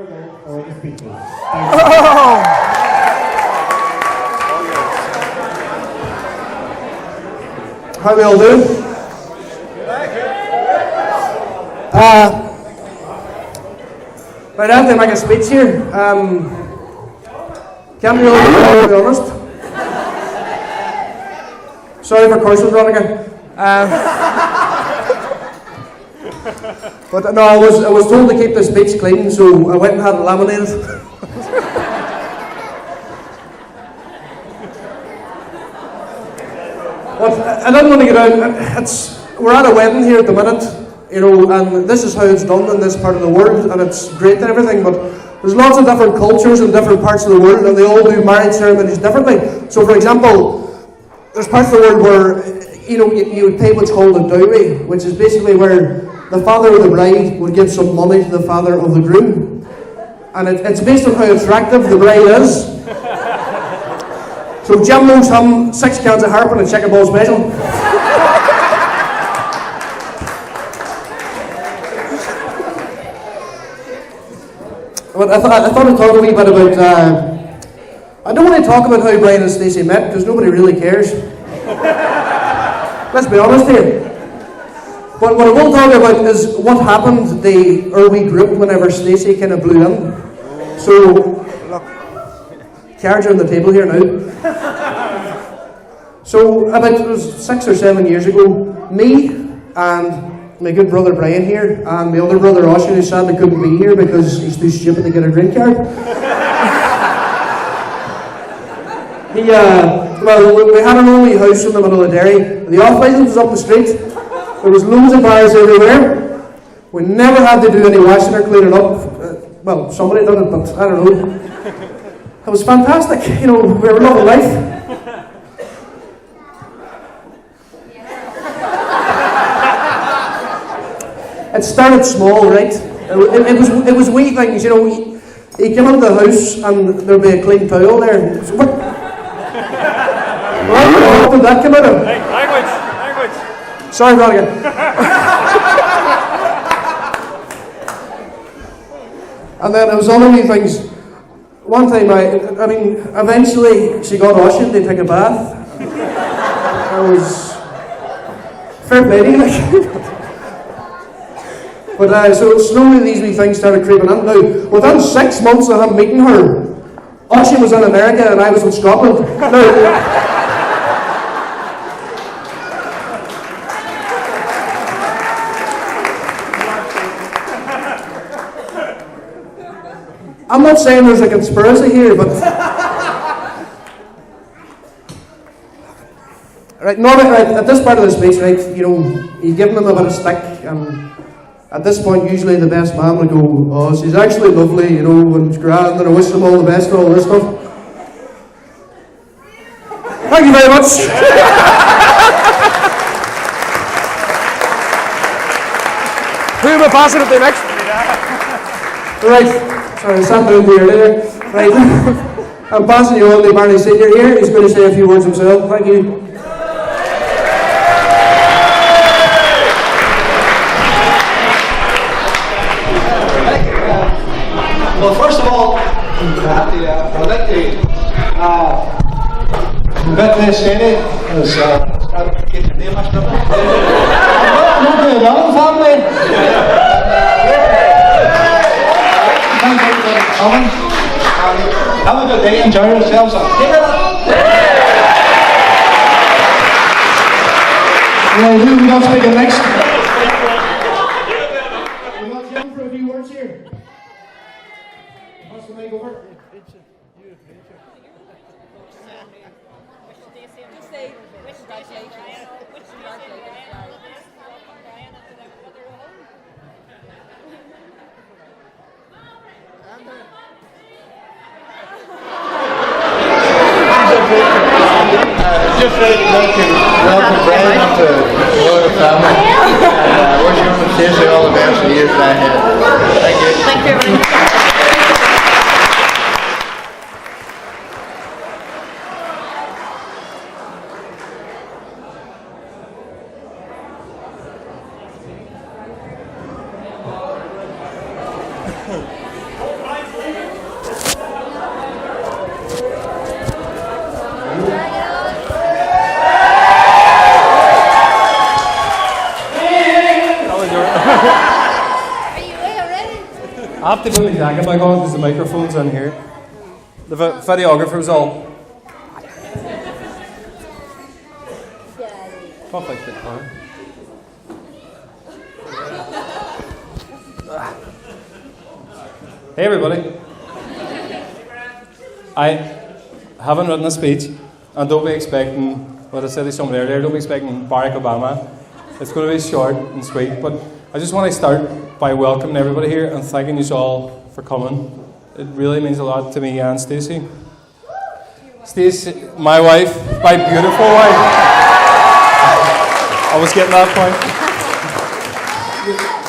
for the speeches. How we all doing? Right, I have to make a speech here. Can't really to be honest. Sorry for cursing, Veronica. But no, I was told to keep the speech clean, so I went and had it laminated. But I didn't want to get out. We're at a wedding here at the minute, you know, and this is how it's done in this part of the world, and it's great and everything, but there's lots of different cultures in different parts of the world, and they all do marriage ceremonies differently. So, for example, there's parts of the world where, you know, you would pay what's called a dowry, which is basically where the father of the bride would give some money to the father of the groom. And it's based on how attractive the bride is. So Jim knows some 6 cans of harp and a chicken ball special. But I thought I'd talk a wee bit about... I don't want to talk about how Brian and Stacey met, because nobody really cares. Let's be honest here. But what I will talk about is what happened the early group whenever Stacey kind of blew in. So, look, cards are on the table here now. So, about 6 or 7 years ago, me and my good brother Brian here, and my other brother Oshin, who sadly couldn't be here because he's too stupid to get a green card. We had an only house in the middle of Derry. The off-license was up the street. There was loads of bars everywhere. We never had to do any washing or cleaning up. Well, somebody did it, but I don't know. It was fantastic. You know, we were loving life. It started small, right? It was wee things, you know. You came into the house and there'd be a clean towel there. So, what did that come out of? Language. Sorry, Veronica. And then there was other wee things. One time, eventually she got Oshin to take a bath. I was fair play to you. But so slowly these wee things started creeping in. Now, within 6 months of him meeting her, Oshin was in America and I was in Scotland. Now, I'm not saying there's a conspiracy here, but right, at this part of the speech, right, you know, you give them a bit of stick, and at this point, usually the best man would go, "Oh, she's actually lovely, you know, and it's grand, and I wish them all the best and all this stuff." Thank you very much. Who am I passing it to next? Right. Sorry, I sat down here earlier. Right. I'm passing you on to Barney Senior here. He's going to say a few words himself. Thank you. Well, first of all, I'd like to congratulate Stacey as get your name mixed up. Not the Allen family. Thank you for coming. Have a good day. Enjoy yourselves. Right, who we got speaking next? We got Jim for a few words here. Pass the mic over. Just say, congratulations. Just like to welcome Brian to the royal family. Wish you and Stacey all the best for the years ahead. Thank you. Thank you, everyone. I have to put my jacket back on because the microphone's in here. The videographer's all. Perfect. Hey everybody. I haven't written a speech, and don't be expecting, what I said to somebody earlier, don't be expecting Barack Obama. It's going to be short and sweet, but I just want to start by welcoming everybody here and thanking you all for coming. It really means a lot to me and Stacey. Stacey, my wife, my beautiful wife. I was getting that point.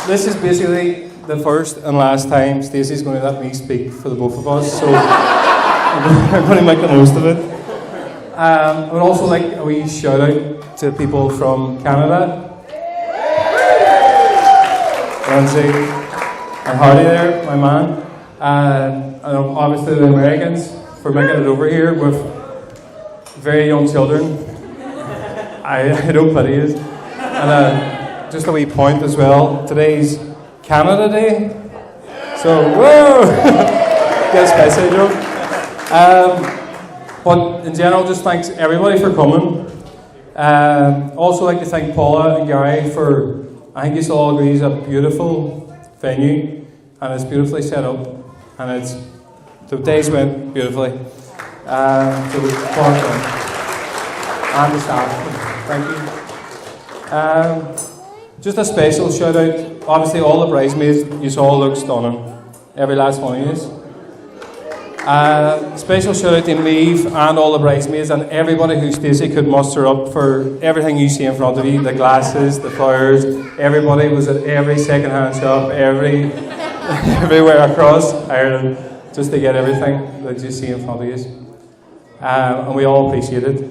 This is basically the first and last time Stacey's going to let me speak for the both of us, so I'm going to make the most of it. I would also like a wee shout out to people from Canada. Lindsay and Hardy there, my man. And obviously the Americans for making it over here with very young children. I don't pity you. And just a wee point as well. Today's Canada Day. So, whoa! Get spicy, Joe. But in general, just thanks everybody for coming. Also like to thank Paula and Gary for, I think you all agree, it's a beautiful venue and it's beautifully set up and the days went beautifully. So Paula and the staff, thank you. Just a special shout out, obviously all the bridesmaids, you all look stunning, every last one of you. Special shout out to Maeve and all the bridesmaids and everybody who Stacey could muster up for everything you see in front of you, the glasses, the flowers, everybody was at every second-hand shop, everywhere across Ireland, just to get everything that you see in front of you. And we all appreciate it.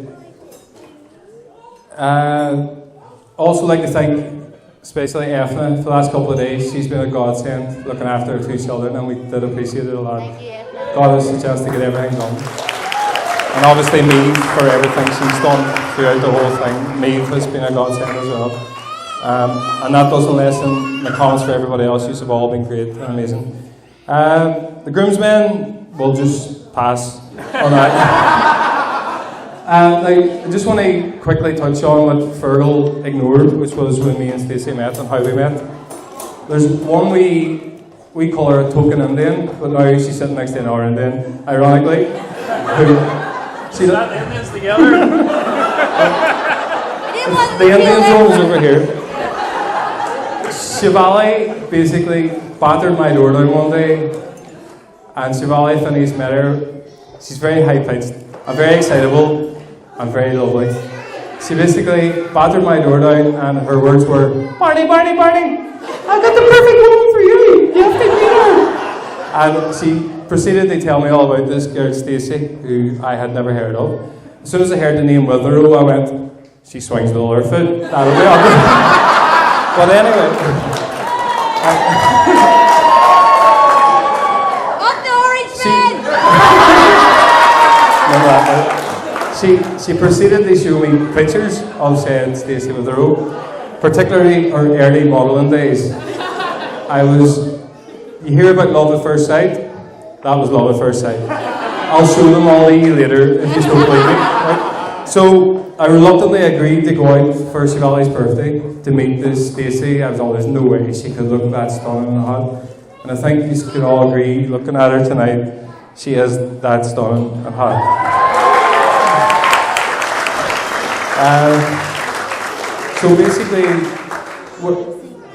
Also like to thank especially Efna for the last couple of days. She's been a godsend looking after her two children and we did appreciate it a lot. God has a chance to get everything done. And obviously Maeve for everything she's done throughout the whole thing. Maeve has been a godsend as well. And that doesn't lessen the comments for everybody else. You've all been great and amazing. The groomsmen will just pass on that. I just want to quickly touch on what Fergal ignored, which was when me and Stacey met and how we met. There's one we call her a token Indian, but now she's sitting next to an Indian, ironically. See that Indians together? The Indian zone is over here. Shivali basically battered my door down one day, and Shivali Finney's met her. She's very high-pitched, and very excitable, and very lovely. She basically battered my door down, and her words were, Barney, Barney, Barney, I got the perfect woman for you! You have to meet her! And she proceeded to tell me all about this girl, Stacey, who I had never heard of. As soon as I heard the name Witherell, I went, she swings with all her foot. That'll be ugly. But anyway. Up the orange man! She proceeded to show me pictures of said Stacey Witherell, particularly her early modelling days. You hear about love at first sight? That was love at first sight. I'll show them all to you later if you don't believe me. Right? So I reluctantly agreed to go out for Shivali's birthday to meet this Stacey. I was like, there's no way she could look that stunning and hot. And I think you can all agree, looking at her tonight, she is that stunning and hot. So basically, what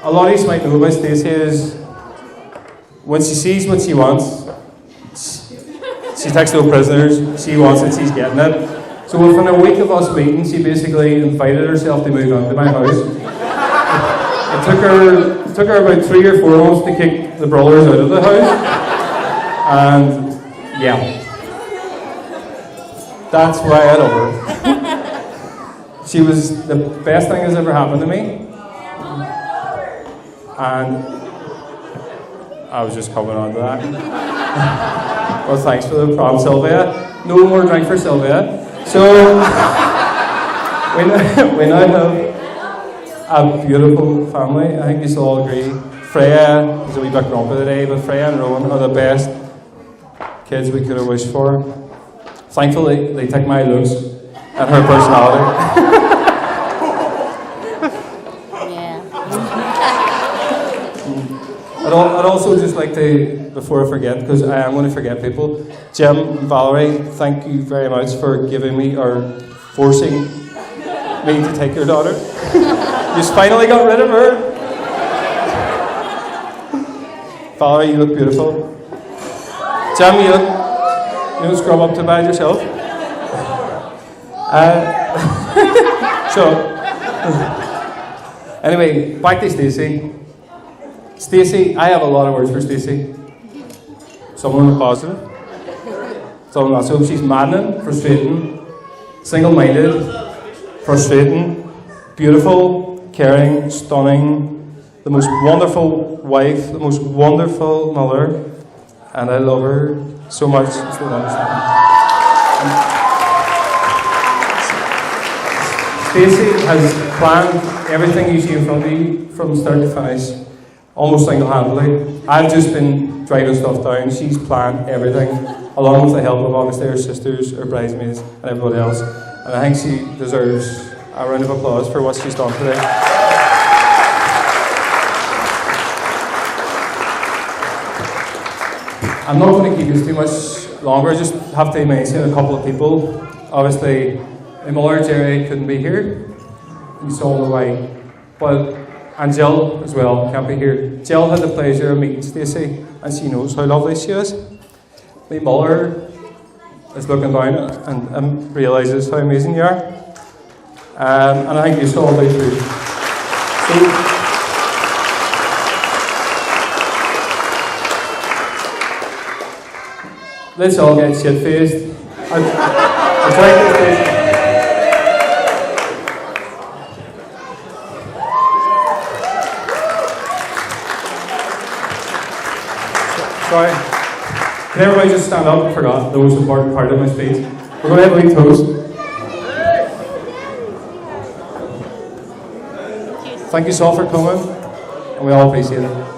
a lot of you might know about Stacey is when she sees what she wants, she takes no prisoners, she wants it, she's getting it. So within a week of us meeting, she basically invited herself to move into my house. It took her about 3 or 4 months to kick the brothers out of the house. And yeah, that's why I love her. She was the best thing that's ever happened to me. And I was just coming on to that. Well, thanks for the prompt, Sylvia. No more drink for Sylvia. So, we now have a beautiful family. I think you all agree. Freya is a wee bit grumpy today, but Freya and Rowan are the best kids we could have wished for. Thankfully, they take my looks and her personality. I'd also just like to, before I forget, because I am going to forget people, Jim and Valerie, thank you very much for giving me, or forcing me to take your daughter. You finally got rid of her. Valerie, you look beautiful. Jim, you don't scrub up too bad yourself. Anyway, back to Stacey. Stacey, I have a lot of words for Stacey. Some of them are positive, some not so. She's maddening, frustrating, single-minded, frustrating, beautiful, caring, stunning, the most wonderful wife, the most wonderful mother, and I love her so much. Still don't understand. Stacey has planned everything you see in front of you from start to finish. Almost single-handedly. I've just been writing stuff down. She's planned everything, along with the help of obviously her sisters, her bridesmaids, and everybody else. And I think she deserves a round of applause for what she's done today. I'm not going to keep this too much longer. I just have to mention a couple of people. Obviously, my mother, Jerry, couldn't be here. You saw the way. And Jill as well can't be here. Jill had the pleasure of meeting Stacey, and she knows how lovely she is. My mother is looking down and realises how amazing you are. And I think you saw all the way through. So, let's all get shit-faced. I'll try to get Stacey. Sorry. Can everybody just stand up? I forgot the most important part of my speech. We're going to have a wee toast. Thank you so for coming, and we all appreciate it.